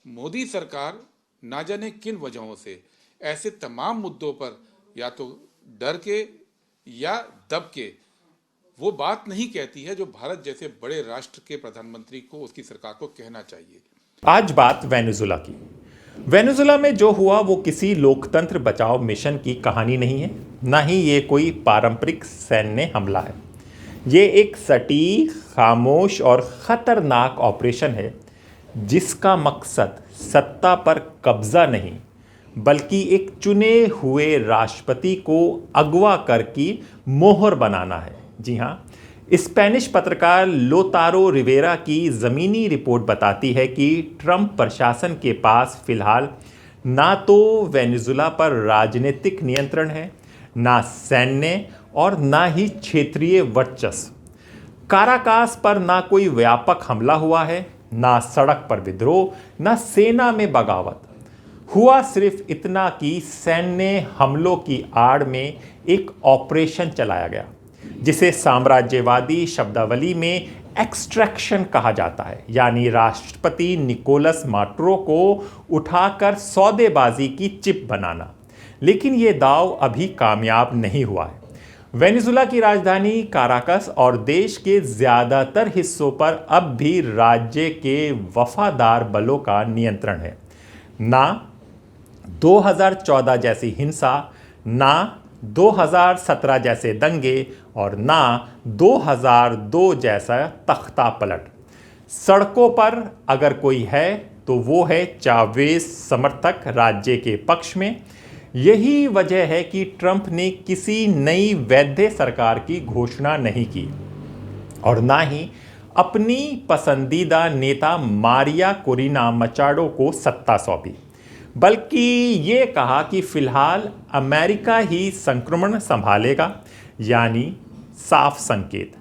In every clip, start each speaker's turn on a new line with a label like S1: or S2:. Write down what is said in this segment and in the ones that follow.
S1: मोदी सरकार ना जाने किन वजहों से ऐसे तमाम मुद्दों पर या तो डर के या दब के वो बात नहीं कहती है जो भारत जैसे बड़े राष्ट्र के प्रधानमंत्री को, उसकी सरकार को कहना चाहिए।
S2: आज बात वेनेजुला की। वेनेजुला में जो हुआ वो किसी लोकतंत्र बचाओ मिशन की कहानी नहीं है, ना ही ये कोई पारंपरिक सैन्य हमला है। ये एक सटीक, खामोश और खतरनाक ऑपरेशन है जिसका मकसद सत्ता पर कब्जा नहीं बल्कि एक चुने हुए राष्ट्रपति को अगवा करके मोहर बनाना है। जी हाँ, स्पेनिश पत्रकार लोतारो रिवेरा की ज़मीनी रिपोर्ट बताती है कि ट्रंप प्रशासन के पास फिलहाल ना तो वेनेजुला पर राजनीतिक नियंत्रण है, ना सैन्य और ना ही क्षेत्रीय वर्चस्व। काराकास पर ना कोई व्यापक हमला हुआ है, ना सड़क पर विद्रोह, ना सेना में बगावत। हुआ सिर्फ इतना कि सैन्य हमलों की आड़ में एक ऑपरेशन चलाया गया जिसे साम्राज्यवादी शब्दावली में एक्सट्रैक्शन कहा जाता है, यानी राष्ट्रपति निकोलस माडुरो को उठाकर सौदेबाजी की चिप बनाना। लेकिन यह दांव अभी कामयाब नहीं हुआ है। वेनेजुला की राजधानी काराकस और देश के ज्यादातर हिस्सों पर अब भी राज्य के वफादार बलों का नियंत्रण है। ना 2014 जैसी हिंसा, ना 2017 जैसे दंगे और ना 2002 जैसा तख्ता पलट। सड़कों पर अगर कोई है तो वो है चावेज समर्थक राज्य के पक्ष में। यही वजह है कि ट्रंप ने किसी नई वैध सरकार की घोषणा नहीं की और ना ही अपनी पसंदीदा नेता मारिया कोरिना मचाडो को सत्ता सौंपी, बल्कि ये कहा कि फिलहाल अमेरिका ही संक्रमण संभालेगा, यानी साफ संकेत।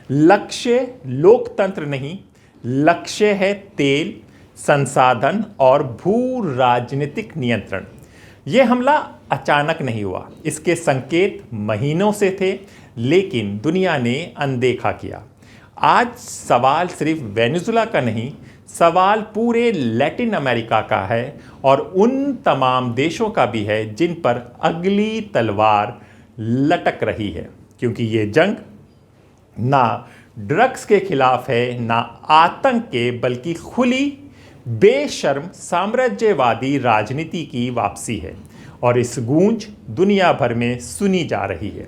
S2: लक्ष्य लोकतंत्र नहीं, लक्ष्य है तेल, संसाधन और भू राजनीतिक नियंत्रण। यह हमला अचानक नहीं हुआ, इसके संकेत महीनों से थे, लेकिन दुनिया ने अनदेखा किया। आज सवाल सिर्फ वेनेजुला का नहीं, सवाल पूरे लैटिन अमेरिका का है और उन तमाम देशों का भी है जिन पर अगली तलवार लटक रही है, क्योंकि ये जंग ना ड्रग्स के खिलाफ है, ना आतंक के, बल्कि खुली बेशर्म साम्राज्यवादी राजनीति की वापसी है और इस गूंज दुनिया भर में सुनी जा रही है।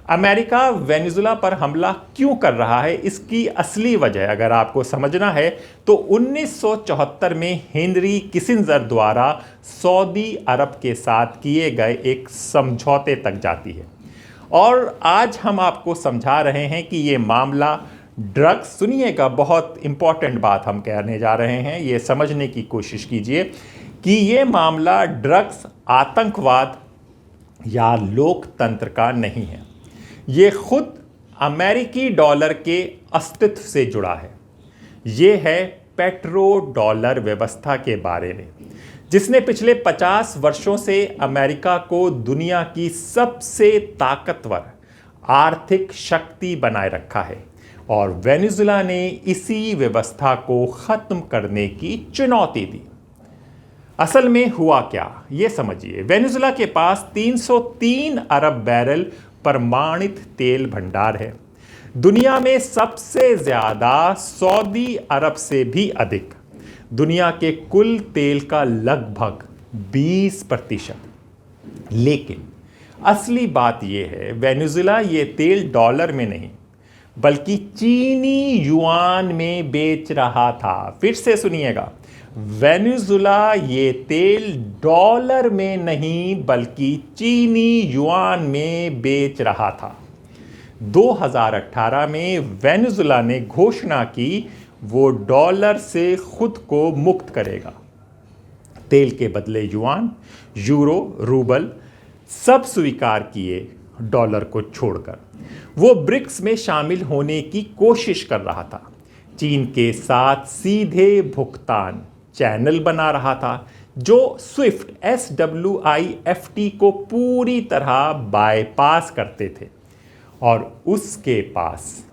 S2: अमेरिका वेनेजुला पर हमला क्यों कर रहा है, इसकी असली वजह अगर आपको समझना है तो 1974 में हेनरी किसिंजर द्वारा सऊदी अरब के साथ किए गए एक समझौते तक जाती है। और आज हम आपको समझा रहे हैं कि ये मामला ड्रग्स, सुनिएगा बहुत इंपॉर्टेंट बात हम कहने जा रहे हैं, ये समझने की कोशिश कीजिए कि ये मामला ड्रग्स, आतंकवाद या लोकतंत्र का नहीं है। ये खुद अमेरिकी डॉलर के अस्तित्व से जुड़ा है। ये है पेट्रो डॉलर व्यवस्था के बारे में, जिसने पिछले 50 वर्षों से अमेरिका को दुनिया की सबसे ताकतवर आर्थिक शक्ति बनाए रखा है और वेनेजुला ने इसी व्यवस्था को खत्म करने की चुनौती दी। असल में हुआ क्या, ये समझिए। वेनेजुला के पास 303 अरब बैरल प्रमाणित तेल भंडार है। दुनिया में सबसे ज्यादा सऊदी अरब से भी अधिक। दुनिया के कुल तेल का लगभग 20%। लेकिन असली बात यह है, वेनेजुला ये तेल डॉलर में नहीं बल्कि चीनी युआन में बेच रहा था। फिर से सुनिएगा, वेनेजुला ये तेल डॉलर में नहीं बल्कि चीनी युआन में बेच रहा था। 2018 में वेनेजुला ने घोषणा की वो डॉलर से खुद को मुक्त करेगा। तेल के बदले युआन, यूरो, रूबल सब स्वीकार किए डॉलर को छोड़कर। वो ब्रिक्स में शामिल होने की कोशिश कर रहा था। चीन के साथ सीधे भुगतान चैनल बना रहा था जो स्विफ्ट SWIFT को पूरी तरह बायपास करते थे। और उसके पास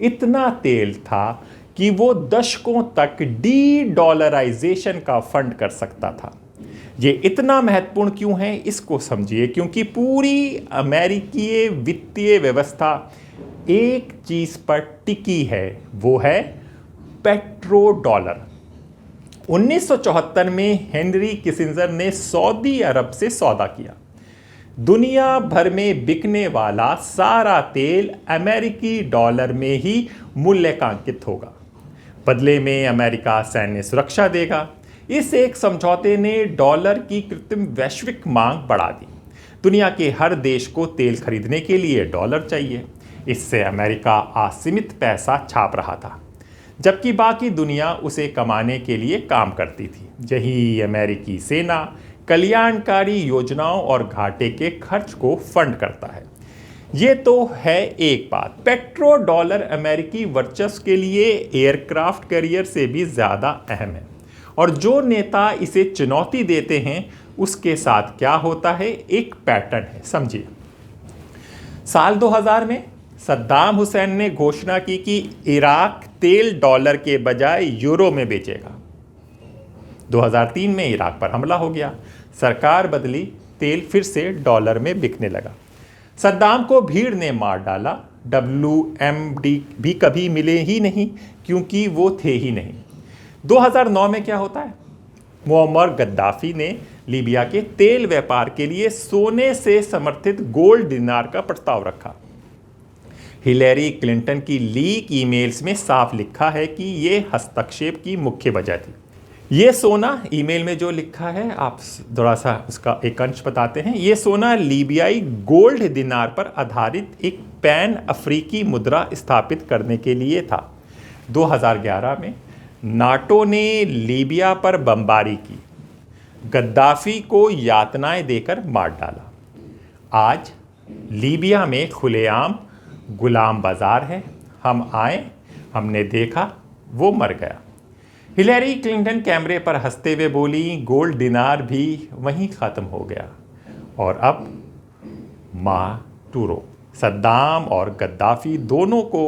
S2: इतना तेल था कि वो दशकों तक डी-डॉलराइजेशन का फंड कर सकता था। ये इतना महत्वपूर्ण क्यों है, इसको समझिए। क्योंकि पूरी अमेरिकी वित्तीय व्यवस्था एक चीज पर टिकी है, वो है पेट्रो डॉलर। 1974 में हेनरी किसिंजर ने सऊदी अरब से सौदा किया। दुनिया भर में बिकने वाला सारा तेल अमेरिकी डॉलर में ही मूल्यांकित होगा। बदले में अमेरिका सैन्य सुरक्षा देगा। इस एक समझौते ने डॉलर की कृत्रिम वैश्विक मांग बढ़ा दी। दुनिया के हर देश को तेल खरीदने के लिए डॉलर चाहिए। इससे अमेरिका असीमित पैसा छाप रहा था, जबकि बाकी दुनिया उसे कमाने के लिए काम करती थी। यही अमेरिकी सेना कल्याणकारी योजनाओं और घाटे के खर्च को फंड करता है। ये तो है एक बात। पेट्रो डॉलर अमेरिकी वर्चस्व के लिए एयरक्राफ्ट कैरियर से भी ज़्यादा अहम है। और जो नेता इसे चुनौती देते हैं उसके साथ क्या होता है, एक पैटर्न है, समझिए। साल 2000 में सद्दाम हुसैन ने घोषणा की कि इराक तेल डॉलर के बजाय यूरो में बेचेगा। 2003 में इराक पर हमला हो गया, सरकार बदली, तेल फिर से डॉलर में बिकने लगा। सद्दाम को भीड़ ने मार डाला। WMD भी कभी मिले ही नहीं, क्योंकि वो थे ही नहीं। 2009 में क्या होता है, मुअम्मर गद्दाफी ने लीबिया के तेल व्यापार के लिए सोने से समर्थित गोल्ड दिनार का प्रस्ताव रखा। हिलेरी क्लिंटन की लीक ईमेल्स में साफ लिखा है कि यह हस्तक्षेप की मुख्य वजह थी। ये सोना, ईमेल में जो लिखा है, आप थोड़ा सा उसका एक अंश बताते हैं। ये सोना लीबियाई गोल्ड दिनार पर आधारित एक पैन अफ्रीकी मुद्रा स्थापित करने के लिए था। 2011 में नाटो ने लीबिया पर बमबारी की, गद्दाफी को यातनाएं देकर मार डाला। आज लीबिया में खुलेआम गुलाम बाजार है। हम आए, हमने देखा, वो मर गया। हिलेरी क्लिंटन कैमरे पर हंसते हुए बोली, गोल्ड दिनार भी वहीं ख़त्म हो गया। और अब माटुरो, सद्दाम और गद्दाफी दोनों को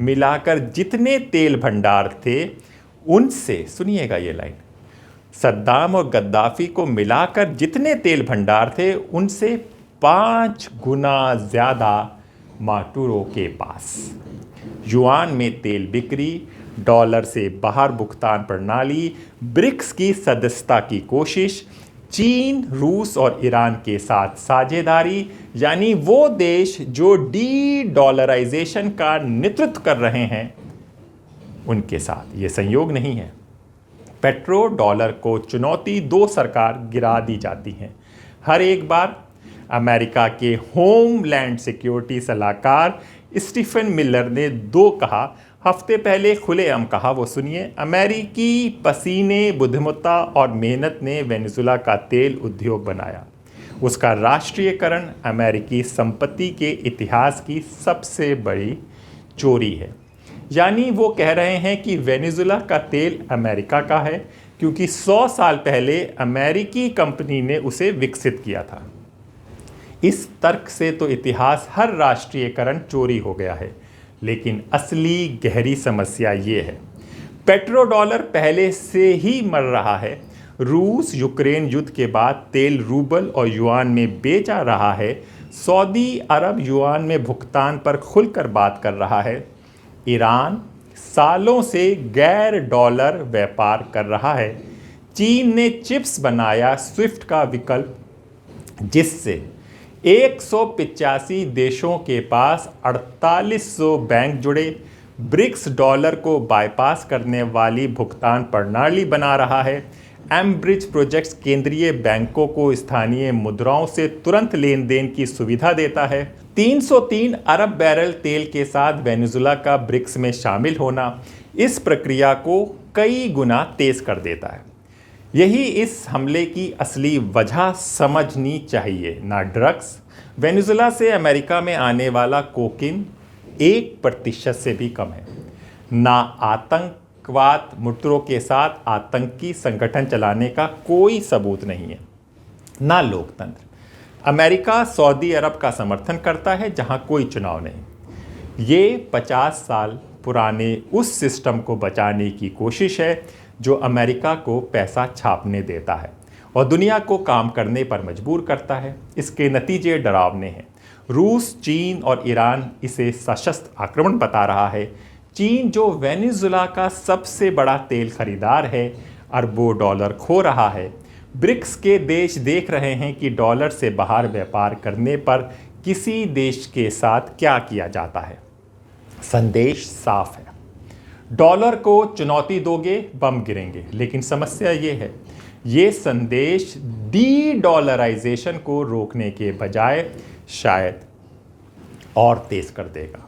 S2: मिलाकर जितने तेल भंडार थे उनसे, सुनिएगा ये लाइन, सद्दाम और गद्दाफी को मिलाकर जितने तेल भंडार थे उनसे 5 गुना ज़्यादा माटुरो के पास। युआन में तेल बिक्री, डॉलर से बाहर भुगतान प्रणाली, ब्रिक्स की सदस्यता की कोशिश, चीन, रूस और ईरान के साथ साझेदारी, यानी वो देश जो डी-डॉलराइजेशन का नेतृत्व कर रहे हैं, उनके साथ ये संयोग नहीं है। पेट्रो डॉलर को चुनौती 2 सरकार गिरा दी जाती हैं। हर एक बार अमेरिका के होमलैंड सिक्योरिटी सलाहकार स्टीफन मिलर ने 2 कहा। हफ्ते पहले खुलेआम कहा, वो सुनिए, अमेरिकी पसीने, बुद्धिमत्ता और मेहनत ने वेनेजुएला का तेल उद्योग बनाया। उसका राष्ट्रीयकरण अमेरिकी संपत्ति के इतिहास की सबसे बड़ी चोरी है। यानी वो कह रहे हैं कि वेनेजुएला का तेल अमेरिका का है क्योंकि 100 साल पहले अमेरिकी कंपनी ने उसे विकसित किया था। इस तर्क से तो इतिहास हर राष्ट्रीयकरण चोरी हो गया है। लेकिन असली गहरी समस्या ये है, पेट्रो डॉलर पहले से ही मर रहा है। रूस यूक्रेन युद्ध के बाद तेल रूबल और युआन में बेचा रहा है। सऊदी अरब युआन में भुगतान पर खुलकर बात कर रहा है। ईरान सालों से गैर डॉलर व्यापार कर रहा है। चीन ने चिप्स बनाया स्विफ्ट का विकल्प, जिससे 185 देशों के पास 4800 बैंक जुड़े। ब्रिक्स डॉलर को बाईपास करने वाली भुगतान प्रणाली बना रहा है। एमब्रिज प्रोजेक्ट्स केंद्रीय बैंकों को स्थानीय मुद्राओं से तुरंत लेन देन की सुविधा देता है। 303 अरब बैरल तेल के साथ वेनेजुएला का ब्रिक्स में शामिल होना इस प्रक्रिया को कई गुना तेज कर देता है। यही इस हमले की असली वजह समझनी चाहिए, ना ड्रग्स। वेनेजुएला से अमेरिका में आने वाला कोकीन 1% से भी कम है। ना आतंकवाद, मुठभेड़ों के साथ आतंकी संगठन चलाने का कोई सबूत नहीं है, ना लोकतंत्र। अमेरिका सऊदी अरब का समर्थन करता है जहां कोई चुनाव नहीं। ये 50 साल पुराने उस सिस्टम को बचाने की कोशिश है जो अमेरिका को पैसा छापने देता है और दुनिया को काम करने पर मजबूर करता है। इसके नतीजे डरावने हैं। रूस, चीन और ईरान इसे सशस्त्र आक्रमण बता रहा है। चीन, जो वेनेजुएला का सबसे बड़ा तेल खरीदार है, अरबों डॉलर खो रहा है। ब्रिक्स के देश देख रहे हैं कि डॉलर से बाहर व्यापार करने पर किसी देश के साथ क्या किया जाता है। संदेश साफ है, डॉलर को चुनौती दोगे, बम गिरेंगे। लेकिन समस्या ये है, ये संदेश डी डॉलराइजेशन को रोकने के बजाय शायद और तेज कर देगा।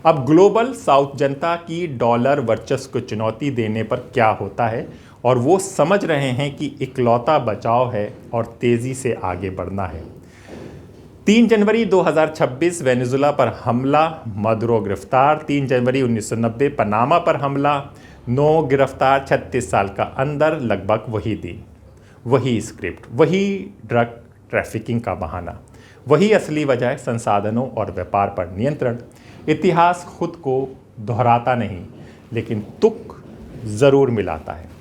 S2: अब ग्लोबल साउथ जनता की डॉलर वर्चस्व को चुनौती देने पर क्या होता है, और वो समझ रहे हैं कि इकलौता बचाव है और तेज़ी से आगे बढ़ना है। 3 जनवरी 2026 वेनेजुएला पर हमला, मदुरो गिरफ्तार। 3 जनवरी 1990 पनामा पर हमला, 9 गिरफ्तार। 36 साल का अंदर, लगभग वही दिन, वही स्क्रिप्ट, वही ड्रग ट्रैफिकिंग का बहाना, वही असली वजह, संसाधनों और व्यापार पर नियंत्रण। इतिहास खुद को दोहराता नहीं, लेकिन तुक ज़रूर मिलाता है।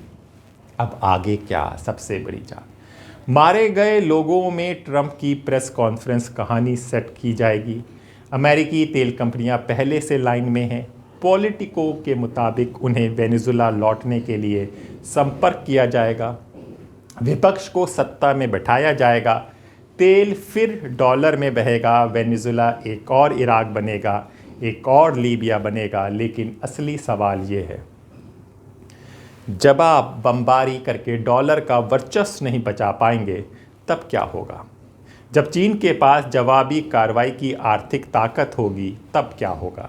S2: अब आगे क्या सबसे बड़ी जान। मारे गए लोगों में ट्रंप की प्रेस कॉन्फ्रेंस कहानी सेट की जाएगी। अमेरिकी तेल कंपनियां पहले से लाइन में हैं। पॉलिटिको के मुताबिक उन्हें वेनेजुएला लौटने के लिए संपर्क किया जाएगा। विपक्ष को सत्ता में बैठाया जाएगा। तेल फिर डॉलर में बहेगा। वेनेजुएला एक और इराक बनेगा, एक और लीबिया बनेगा। लेकिन असली सवाल ये है, जब आप बमबारी करके डॉलर का वर्चस्व नहीं बचा पाएंगे तब क्या होगा? जब चीन के पास जवाबी कार्रवाई की आर्थिक ताकत होगी तब क्या होगा?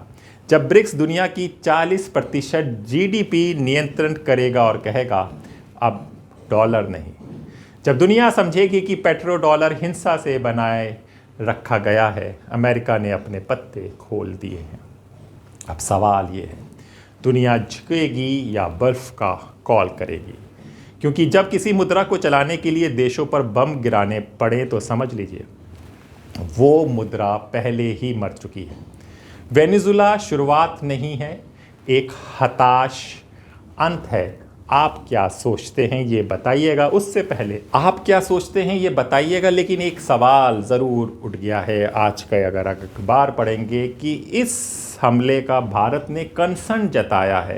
S2: जब ब्रिक्स दुनिया की 40% जीडीपी नियंत्रण करेगा और कहेगा अब डॉलर नहीं। जब दुनिया समझेगी कि पेट्रो डॉलर हिंसा से बनाए रखा गया है, अमेरिका ने अपने पत्ते खोल दिए हैं। अब सवाल ये है, दुनिया झुकेगी या बर्फ का कॉल करेगी? क्योंकि जब किसी मुद्रा को चलाने के लिए देशों पर बम गिराने पड़े तो समझ लीजिए वो मुद्रा पहले ही मर चुकी है। वेनेजुएला शुरुआत नहीं है, एक हताश अंत है। आप क्या सोचते हैं ये बताइएगा। उससे पहले आप क्या सोचते हैं ये बताइएगा, लेकिन एक सवाल ज़रूर उठ गया है आज का, अगर अखबार पढ़ेंगे, कि इस हमले का भारत ने कंसर्न जताया है,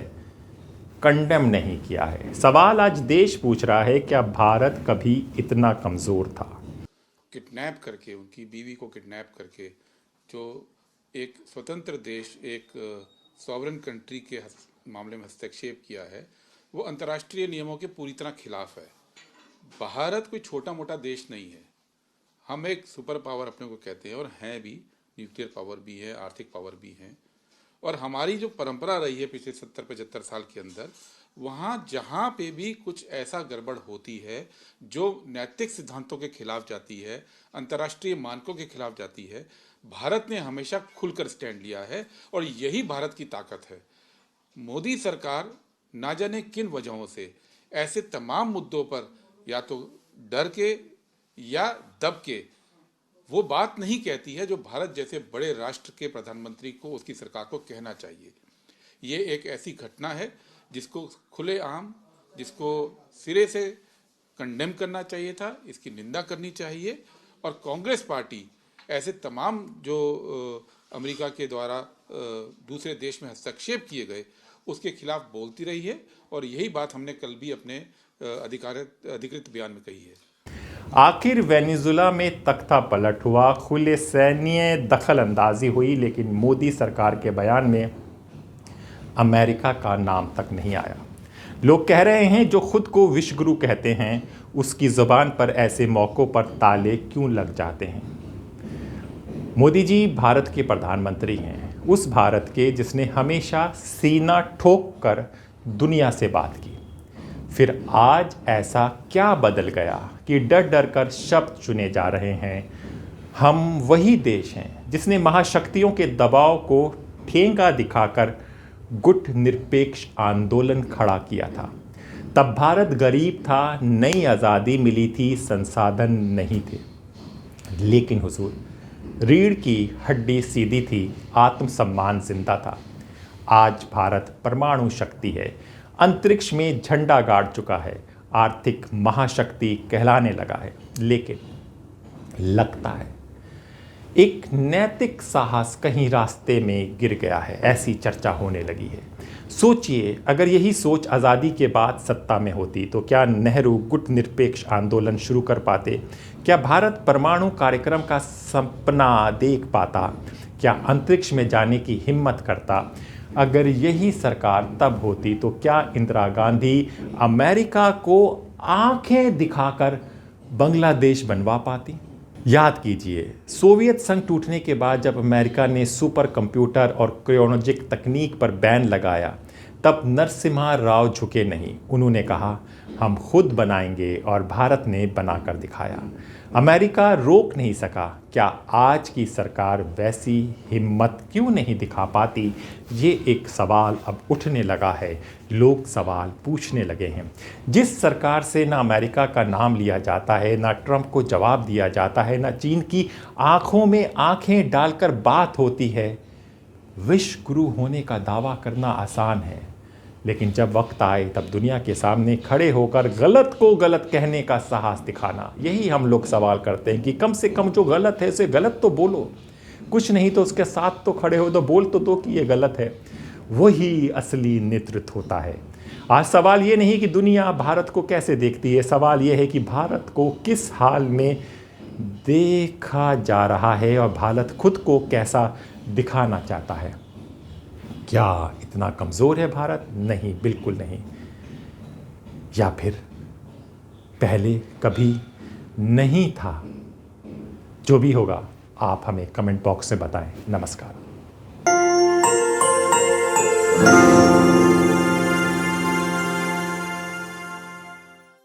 S2: कंडेम नहीं किया है। सवाल आज देश पूछ रहा है, क्या भारत कभी इतना कमज़ोर था?
S1: किडनैप करके, उनकी बीवी को किडनैप करके, जो एक स्वतंत्र देश, एक सॉवरेन कंट्री के मामले में हस्तक्षेप किया है, वो अंतर्राष्ट्रीय नियमों के पूरी तरह खिलाफ है। भारत कोई छोटा मोटा देश नहीं है। हम एक सुपर पावर अपने को कहते हैं, और हैं भी, न्यूक्लियर पावर भी है, आर्थिक पावर भी है। और हमारी जो परंपरा रही है पिछले 70-75 साल के अंदर, वहाँ जहाँ पे भी कुछ ऐसा गड़बड़ होती है जो नैतिक सिद्धांतों के खिलाफ जाती है, अंतर्राष्ट्रीय मानकों के खिलाफ जाती है, भारत ने हमेशा खुलकर स्टैंड लिया है, और यही भारत की ताकत है। मोदी सरकार ना जाने किन वजहों से ऐसे तमाम मुद्दों पर या तो डर के या दब के वो बात नहीं कहती है जो भारत जैसे बड़े राष्ट्र के प्रधानमंत्री को, उसकी सरकार को कहना चाहिए। ये एक ऐसी घटना है जिसको खुलेआम, जिसको सिरे से कंडेम करना चाहिए था, इसकी निंदा करनी चाहिए। और कांग्रेस पार्टी ऐसे तमाम जो अमेरिका के द्वारा दूसरे देश में हस्तक्षेप किए गए उसके खिलाफ बोलती रही है, और यही बात हमने कल भी अपने अधिकृत बयान में कही है।
S2: आखिर वेनेजुएला में तख्ता पलट हुआ, खुले सैन्य दखल अंदाजी हुई, लेकिन मोदी सरकार के बयान में अमेरिका का नाम तक नहीं आया। लोग कह रहे हैं जो खुद को विश्वगुरु कहते हैं उसकी ज़ुबान पर ऐसे मौक़ों पर ताले क्यों लग जाते हैं? मोदी जी भारत के प्रधानमंत्री हैं, उस भारत के जिसने हमेशा सीना ठोक कर दुनिया से बात की। फिर आज ऐसा क्या बदल गया कि डर डर कर शब्द चुने जा रहे हैं? हम वही देश हैं जिसने महाशक्तियों के दबाव को ठेंगा दिखाकर गुट निरपेक्ष आंदोलन खड़ा किया था। तब भारत गरीब था, नई आज़ादी मिली थी, संसाधन नहीं थे, लेकिन हुजूर रीढ़ की हड्डी सीधी थी, आत्मसम्मान जिंदा था। आज भारत परमाणु शक्ति है, अंतरिक्ष में झंडा गाड़ चुका है, आर्थिक महाशक्ति कहलाने लगा है। लेकिन लगता है एक नैतिक साहस कहीं रास्ते में गिर गया है, ऐसी चर्चा होने लगी है। सोचिए, अगर यही सोच आज़ादी के बाद सत्ता में होती तो क्या नेहरू गुटनिरपेक्ष आंदोलन शुरू कर पाते? क्या भारत परमाणु कार्यक्रम का सपना देख पाता? क्या अंतरिक्ष में जाने की हिम्मत करता? अगर यही सरकार तब होती तो क्या इंदिरा गांधी अमेरिका को आंखें दिखाकर बांग्लादेश बनवा पाती? याद कीजिए, सोवियत संघ टूटने के बाद जब अमेरिका ने सुपर कंप्यूटर और क्रायोजेनिक तकनीक पर बैन लगाया, तब नरसिम्हा राव झुके नहीं। उन्होंने कहा, हम खुद बनाएंगे, और भारत ने बनाकर दिखाया। अमेरिका रोक नहीं सका। क्या आज की सरकार वैसी हिम्मत क्यों नहीं दिखा पाती? ये एक सवाल अब उठने लगा है, लोग सवाल पूछने लगे हैं। जिस सरकार से ना अमेरिका का नाम लिया जाता है, ना ट्रंप को जवाब दिया जाता है, ना चीन की आंखों में आंखें डालकर बात होती है, विश्व गुरु होने का दावा करना आसान है, लेकिन जब वक्त आए तब दुनिया के सामने खड़े होकर गलत को गलत कहने का साहस दिखाना, यही हम लोग सवाल करते हैं कि कम से कम जो गलत है उसे गलत तो बोलो, कुछ नहीं तो उसके साथ तो खड़े हो, तो बोल तो दो कि ये गलत है। वही असली नेतृत्व होता है। आज सवाल ये नहीं कि दुनिया भारत को कैसे देखती है, सवाल ये है कि भारत को किस हाल में देखा जा रहा है और भारत खुद को कैसा दिखाना चाहता है। क्या इतना कमज़ोर है भारत? नहीं, बिल्कुल नहीं। या फिर पहले कभी नहीं था? जो भी होगा आप हमें कमेंट बॉक्स में बताएं। नमस्कार।